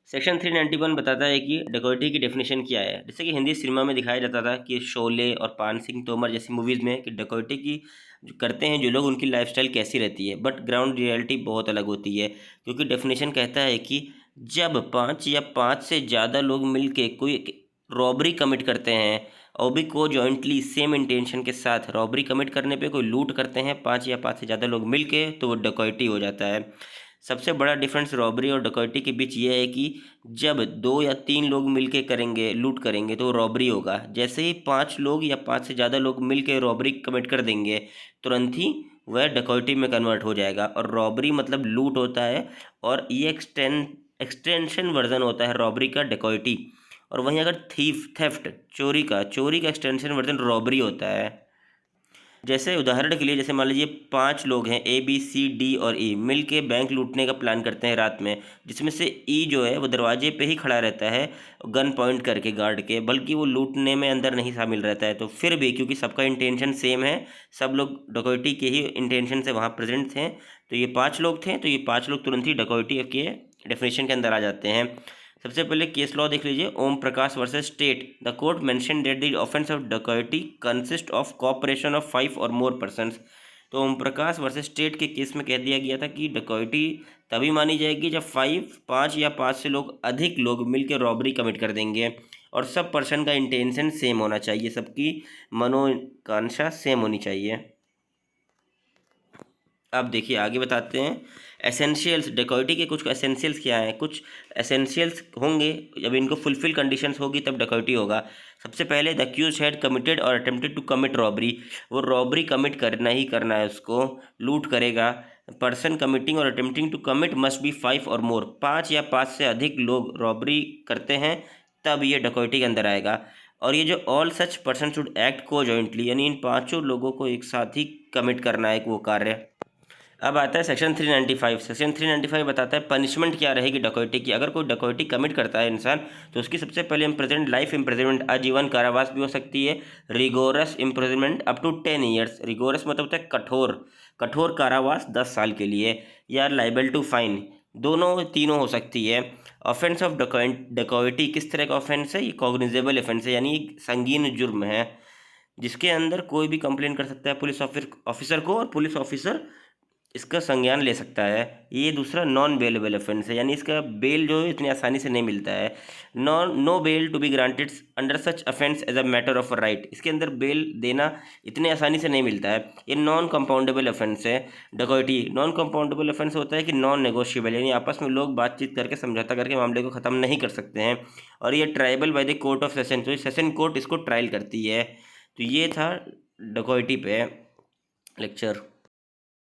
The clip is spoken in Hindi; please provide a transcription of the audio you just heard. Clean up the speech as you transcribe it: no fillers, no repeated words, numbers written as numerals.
सेक्शन 391 बताता है कि डकैती की डेफिनेशन क्या है। जैसे कि हिंदी सिनेमा में दिखाया जाता था कि शोले और पान सिंह तोमर जैसी मूवीज़ में कि डकैती की जो करते हैं जो लोग, उनकी लाइफस्टाइल कैसी रहती है, बट ग्राउंड रियलिटी बहुत अलग होती है। क्योंकि डेफिनेशन कहता है कि जब 5 या 5 से ज़्यादा लोग मिलके कोई रॉबरी कमिट करते हैं और भी को जॉइंटली सेम इंटेंशन के साथ रॉबरी कमिट करने पे कोई लूट करते हैं 5 या 5 से ज़्यादा लोग मिलके, तो वो डकैती हो जाता है। सबसे बड़ा डिफरेंस रॉबरी और डकैती के बीच ये है कि जब 2 या 3 लोग मिलके करेंगे, लूट करेंगे, तो रॉबरी होगा। जैसे ही 5 लोग या 5 से ज़्यादा लोग मिलके रॉबरी कमिट कर देंगे, तुरंत ही वह डकैती में कन्वर्ट हो जाएगा। और रॉबरी मतलब लूट होता है, और ये एक्सटेंशन वर्जन होता है रॉबरी का, डकैती। और वहीं अगर थेफ्ट चोरी का एक्सटेंशन वर्जन रॉबरी होता है। जैसे उदाहरण के लिए, जैसे मान लीजिए 5 लोग हैं, ए बी सी डी और ई मिल के बैंक लूटने का प्लान करते हैं रात में। जिसमें से ई जो है वो दरवाजे पे ही खड़ा रहता है गन पॉइंट करके गार्ड के, बल्कि वो लूटने में अंदर नहीं शामिल रहता है। तो फिर भी क्योंकि सबका इंटेंशन सेम है, सब लोग डकैती के ही इंटेंशन से वहाँ प्रेजेंट थे, तो ये 5 लोग थे, तो ये 5 लोग तुरंत ही डकैती के डेफिनेशन के अंदर आ जाते हैं। सबसे पहले केस लॉ देख लीजिए, Om Prakash versus state. The court mention that the offence of डकैती कंसिस्ट ऑफ कॉपरेशन ऑफ 5 और मोर पर्सन्स। तो ओम प्रकाश वर्सेस स्टेट के केस में कह दिया गया था कि डकैती तभी मानी जाएगी जब 5 या 5 से लोग अधिक लोग मिलकर रॉबरी कमिट कर देंगे, और सब पर्सन का इंटेंशन सेम होना चाहिए, सबकी मनोकांक्षा सेम होनी चाहिए। अब देखिए आगे बताते हैं एसेंशियल्स। डकैती के कुछ एसेंशियल्स क्या हैं, कुछ एसेंशियल्स होंगे, जब इनको फुलफिल कंडीशंस होगी तब डकैती होगा। सबसे पहले द अक्यूज्ड हैड कमिटेड और अटेम्प्टेड टू कमिट रॉबरी। वो रॉबरी कमिट करना ही करना है, उसको लूट करेगा। पर्सन कमिटिंग और attempting to commit must be 5 और मोर। 5 या 5 से अधिक लोग रॉबरी करते हैं तब ये डकैती के अंदर आएगा। और ये जो all such person should act को जॉइंटली, यानी इन 5 लोगों को एक साथ ही कमिट करना है वो कार्य। अब आता है सेक्शन 395। सेक्शन 395 बताता है पनिशमेंट क्या रहेगी डकैती की। अगर कोई डकैती कमिट करता है इंसान, तो उसकी सबसे पहले इम्प्रिजनमेंट, लाइफ इम्प्रिजनमेंट, आजीवन कारावास भी हो सकती है। Rigorous imprisonment up to 10 years. Rigorous मतलब होता है कठोर कारावास 10 साल के लिए, या लाइबल टू फाइन, दोनों तीनों हो सकती है। ऑफेंस ऑफ डकैती किस तरह का ऑफेंस है, ये कॉग्निजेबल ऑफेंस है, यानी संगीन जुर्म है, जिसके अंदर कोई भी कंप्लेन कर सकता है पुलिस ऑफिसर को, और पुलिस ऑफिसर इसका संज्ञान ले सकता है। ये दूसरा नॉन बेलेबल ऑफेंस है, यानी इसका बेल जो है इतनी आसानी से नहीं मिलता है। No bail to be granted under such offence as a matter of right. इसके अंदर बेल देना इतनी आसानी से नहीं मिलता है। ये नॉन कंपाउंडेबल ऑफेंस है। डकैती नॉन कंपाउंडेबल ऑफेंस होता है कि नॉन नेगोशिएबल, यानी आपस में लोग बातचीत करके समझौता करके मामले को ख़त्म नहीं कर सकते हैं। और ये tribal by the court of session, तो सेशन कोर्ट इसको ट्रायल करती है। तो ये था डकैती पे लेक्चर।